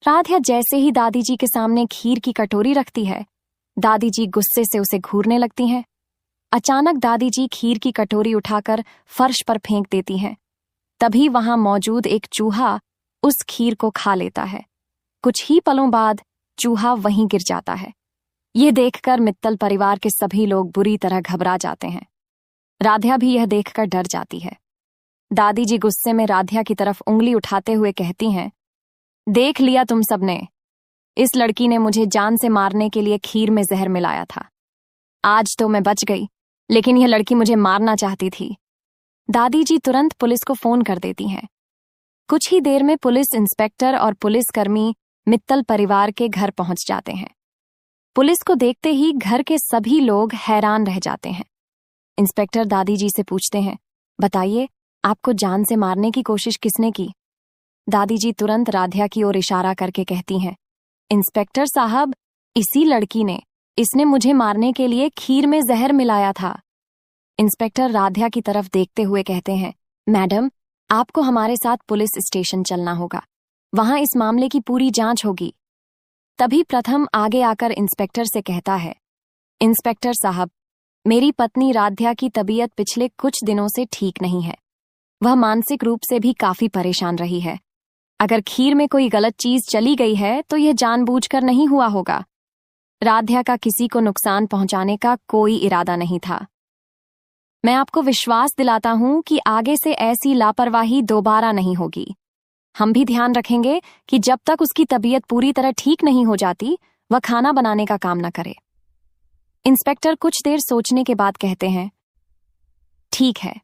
राधिया जैसे ही दादी जी के सामने खीर की कटोरी रखती है, दादी जी गुस्से से उसे घूरने लगती हैं। अचानक दादी जी खीर की कटोरी उठाकर फर्श पर फेंक देती हैं। तभी वहां मौजूद एक चूहा उस खीर को खा लेता है। कुछ ही पलों बाद चूहा वहीं गिर जाता है। ये देखकर मित्तल परिवार के सभी लोग बुरी तरह घबरा जाते हैं। राधिया भी यह देखकर डर जाती है। दादी जी गुस्से में राधिया की तरफ उंगली उठाते हुए कहती हैं, देख लिया तुम सबने, इस लड़की ने मुझे जान से मारने के लिए खीर में जहर मिलाया था। आज तो मैं बच गई, लेकिन यह लड़की मुझे मारना चाहती थी। दादी जी तुरंत पुलिस को फोन कर देती हैं। कुछ ही देर में पुलिस इंस्पेक्टर और पुलिसकर्मी मित्तल परिवार के घर पहुंच जाते हैं। पुलिस को देखते ही घर के सभी लोग हैरान रह जाते हैं। इंस्पेक्टर दादी जी से पूछते हैं, बताइए, आपको जान से मारने की कोशिश किसने की? दादी जी तुरंत राधिया की ओर इशारा करके कहती हैं, इंस्पेक्टर साहब, इसी लड़की ने, इसने मुझे मारने के लिए खीर में जहर मिलाया था। इंस्पेक्टर राधिया की तरफ देखते हुए कहते हैं, मैडम, आपको हमारे साथ पुलिस स्टेशन चलना होगा, वहां इस मामले की पूरी जांच होगी। तभी प्रथम आगे आकर इंस्पेक्टर से कहता है, इंस्पेक्टर साहब, मेरी पत्नी राधिया की तबीयत पिछले कुछ दिनों से ठीक नहीं है। वह मानसिक रूप से भी काफी परेशान रही है। अगर खीर में कोई गलत चीज चली गई है तो यह जानबूझकर नहीं हुआ होगा। राधिया का किसी को नुकसान पहुंचाने का कोई इरादा नहीं था। मैं आपको विश्वास दिलाता हूं कि आगे से ऐसी लापरवाही दोबारा नहीं होगी। हम भी ध्यान रखेंगे कि जब तक उसकी तबीयत पूरी तरह ठीक नहीं हो जाती, वह खाना बनाने का काम न करे। इंस्पेक्टर कुछ देर सोचने के बाद कहते हैं, ठीक है,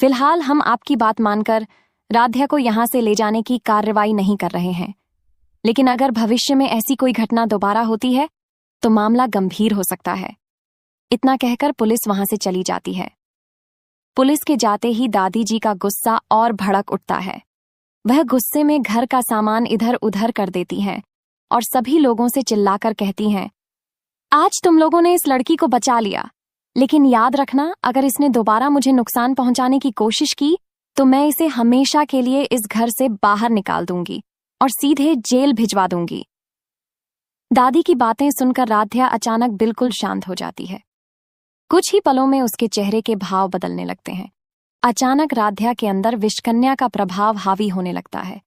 फिलहाल हम आपकी बात मानकर राधिया को यहां से ले जाने की कार्रवाई नहीं कर रहे हैं, लेकिन अगर भविष्य में ऐसी कोई घटना दोबारा होती है तो मामला गंभीर हो सकता है। इतना कहकर पुलिस वहां से चली जाती है। पुलिस के जाते ही दादी जी का गुस्सा और भड़क उठता है। वह गुस्से में घर का सामान इधर उधर कर देती हैं और सभी लोगों से चिल्लाकर कहती हैं, आज तुम लोगों ने इस लड़की को बचा लिया, लेकिन याद रखना, अगर इसने दोबारा मुझे नुकसान पहुंचाने की कोशिश की तो मैं इसे हमेशा के लिए इस घर से बाहर निकाल दूंगी और सीधे जेल भिजवा दूंगी। दादी की बातें सुनकर राधिया अचानक बिल्कुल शांत हो जाती है। कुछ ही पलों में उसके चेहरे के भाव बदलने लगते हैं। अचानक राधिया के अंदर विषकन्या का प्रभाव हावी होने लगता है।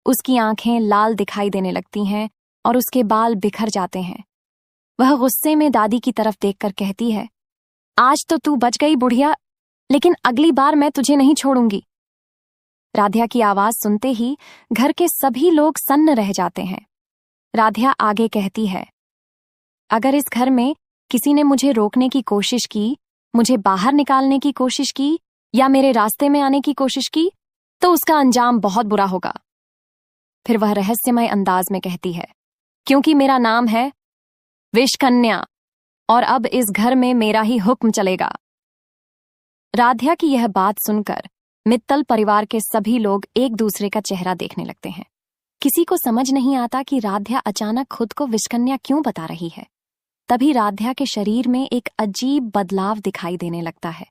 उसकी आंखें लाल दिखाई देने लगती हैं और उसके बाल बिखर जाते हैं। वह गुस्से में दादी की तरफ देखकर कहती है, आज तो तू बच गई बुढ़िया, लेकिन अगली बार मैं तुझे नहीं छोड़ूंगी। राधिया की आवाज सुनते ही घर के सभी लोग सन्न रह जाते हैं। राधिया आगे कहती है, अगर इस घर में किसी ने मुझे रोकने की कोशिश की, मुझे बाहर निकालने की कोशिश की या मेरे रास्ते में आने की कोशिश की, तो उसका अंजाम बहुत बुरा होगा। फिर वह रहस्यमय अंदाज में कहती है, क्योंकि मेरा नाम है विषकन्या और अब इस घर में मेरा ही हुक्म चलेगा। राधिया की यह बात सुनकर मित्तल परिवार के सभी लोग एक दूसरे का चेहरा देखने लगते हैं। किसी को समझ नहीं आता कि राधिया अचानक खुद को विषकन्या क्यों बता रही है। तभी राधिया के शरीर में एक अजीब बदलाव दिखाई देने लगता है।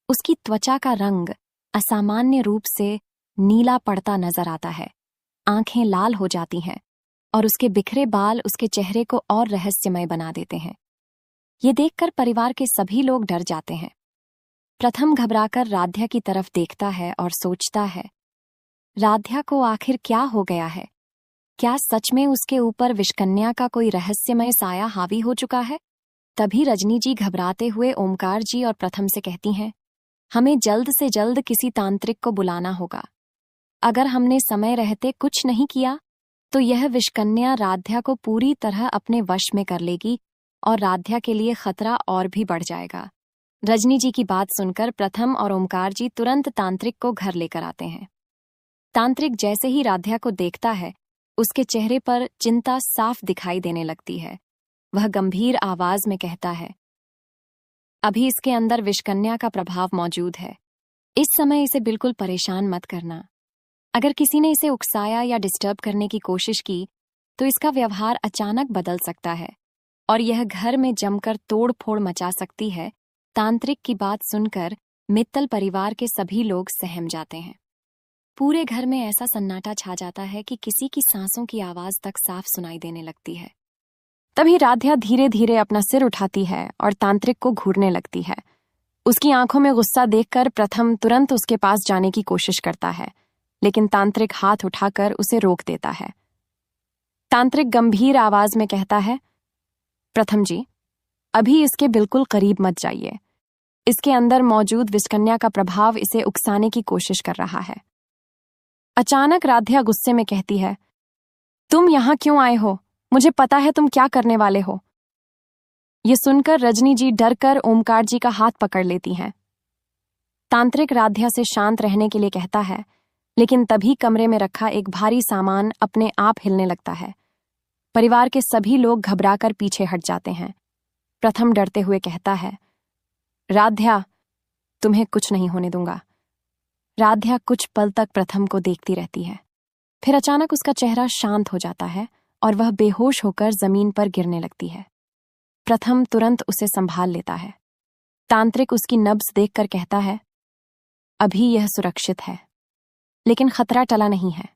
उसकी त्वचा का रंग असामान्य रूप से नीला पड़ता नजर आता है, आंखें लाल हो जाती हैं और उसके बिखरे बाल उसके चेहरे को और रहस्यमय बना देते हैं। ये देखकर परिवार के सभी लोग डर जाते हैं। प्रथम घबराकर राधिया की तरफ देखता है और सोचता है, राधिया को आखिर क्या हो गया है? क्या सच में उसके ऊपर विषकन्या का कोई रहस्यमय साया हावी हो चुका है? तभी रजनी जी घबराते हुए ओमकार जी और प्रथम से कहती हैं, हमें जल्द से जल्द किसी तांत्रिक को बुलाना होगा। अगर हमने समय रहते कुछ नहीं किया तो यह विषकन्या राधिया को पूरी तरह अपने वश में कर लेगी और राधिया के लिए खतरा और भी बढ़ जाएगा। रजनी जी की बात सुनकर प्रथम और ओमकार जी तुरंत तांत्रिक को घर लेकर आते हैं। तांत्रिक जैसे ही राधिया को देखता है, उसके चेहरे पर चिंता साफ दिखाई देने लगती है। वह गंभीर आवाज में कहता है, अभी इसके अंदर विषकन्या का प्रभाव मौजूद है। इस समय इसे बिल्कुल परेशान मत करना। अगर किसी ने इसे उकसाया या डिस्टर्ब करने की कोशिश की तो इसका व्यवहार अचानक बदल सकता है और यह घर में जमकर तोड़ फोड़ मचा सकती है। तांत्रिक की बात सुनकर मित्तल परिवार के सभी लोग सहम जाते हैं। पूरे घर में ऐसा सन्नाटा छा जाता है कि किसी की सांसों की आवाज तक साफ सुनाई देने लगती है। तभी राध्या धीरे धीरे अपना सिर उठाती है और तांत्रिक को घूरने लगती है। उसकी आंखों में गुस्सा देखकर प्रथम तुरंत उसके पास जाने की कोशिश करता है, लेकिन तांत्रिक हाथ उठाकर उसे रोक देता है। तांत्रिक गंभीर आवाज में कहता है, प्रथम जी, अभी इसके बिल्कुल करीब मत जाइए। इसके अंदर मौजूद विषकन्या का प्रभाव इसे उकसाने की कोशिश कर रहा है। अचानक राध्या गुस्से में कहती है, तुम यहां क्यों आए हो? मुझे पता है तुम क्या करने वाले हो। ये सुनकर रजनी जी डरकर ओमकार जी का हाथ पकड़ लेती हैं। तांत्रिक राध्या से शांत रहने के लिए कहता है, लेकिन तभी कमरे में रखा एक भारी सामान अपने आप हिलने लगता है। परिवार के सभी लोग घबराकर पीछे हट जाते हैं। प्रथम डरते हुए कहता है, राध्या, तुम्हें कुछ नहीं होने दूंगा। राध्या कुछ पल तक प्रथम को देखती रहती है, फिर अचानक उसका चेहरा शांत हो जाता है और वह बेहोश होकर जमीन पर गिरने लगती है। प्रथम तुरंत उसे संभाल लेता है। तांत्रिक उसकी नब्ज देखकर कहता है, अभी यह सुरक्षित है, लेकिन खतरा टला नहीं है।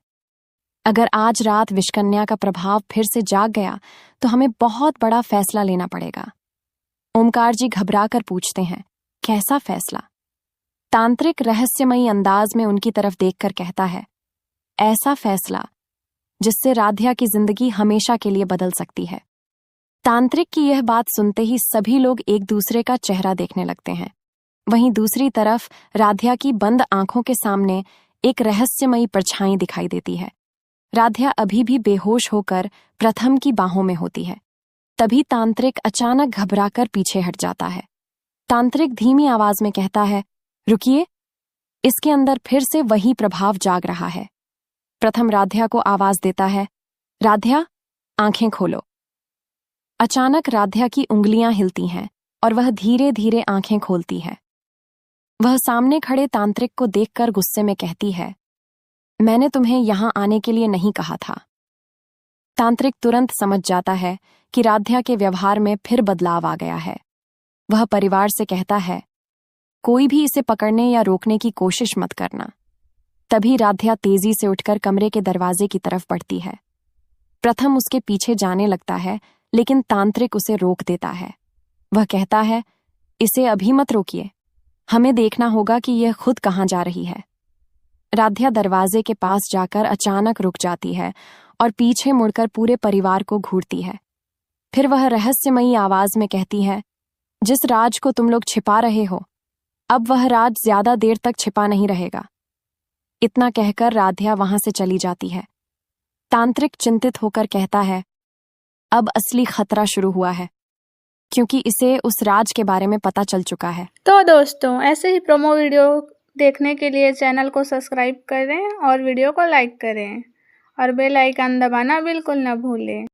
अगर आज रात विषकन्या का प्रभाव फिर से जाग गया तो हमें बहुत बड़ा फैसला लेना पड़ेगा। ओमकार जी घबराकर पूछते हैं, कैसा फैसला? तांत्रिक रहस्यमयी अंदाज में उनकी तरफ देखकर कहता है, ऐसा फैसला जिससे राध्या की जिंदगी हमेशा के लिए बदल सकती है। तांत्रिक की यह बात सुनते ही सभी लोग एक दूसरे का चेहरा देखने लगते हैं। वहीं दूसरी तरफ राध्या की बंद आंखों के सामने एक रहस्यमयी परछाई दिखाई देती है। राध्या अभी भी बेहोश होकर प्रथम की बाहों में होती है। तभी तांत्रिक अचानक घबराकर पीछे हट जाता है। तांत्रिक धीमी आवाज में कहता है, रुकिए, इसके अंदर फिर से वही प्रभाव जाग रहा है। प्रथम राध्या को आवाज देता है, राध्या, आंखें खोलो। अचानक राध्या की उंगलियां हिलती हैं और वह धीरे धीरे आंखें खोलती है। वह सामने खड़े तांत्रिक को देखकर गुस्से में कहती है, मैंने तुम्हें यहां आने के लिए नहीं कहा था। तांत्रिक तुरंत समझ जाता है कि राध्या के व्यवहार में फिर बदलाव आ गया है। वह परिवार से कहता है, कोई भी इसे पकड़ने या रोकने की कोशिश मत करना। तभी राध्या तेजी से उठकर कमरे के दरवाजे की तरफ बढ़ती है। प्रथम उसके पीछे जाने लगता है, लेकिन तांत्रिक उसे रोक देता है। वह कहता है, इसे अभी मत रोकिए, हमें देखना होगा कि यह खुद कहाँ जा रही है। राध्या दरवाजे के पास जाकर अचानक रुक जाती है और पीछे मुड़कर पूरे परिवार को घूरती है। फिर वह रहस्यमयी आवाज में कहती है, जिस राज को तुम लोग छिपा रहे हो, अब वह राज ज्यादा देर तक छिपा नहीं रहेगा। इतना कहकर राध्या वहां से चली जाती है। तांत्रिक चिंतित होकर कहता है, अब असली खतरा शुरू हुआ है, क्योंकि इसे उस राज के बारे में पता चल चुका है। तो दोस्तों, ऐसे ही प्रोमो वीडियो देखने के लिए चैनल को सब्सक्राइब करें और वीडियो को लाइक करें और बेल आइकन दबाना बिल्कुल न भूलें।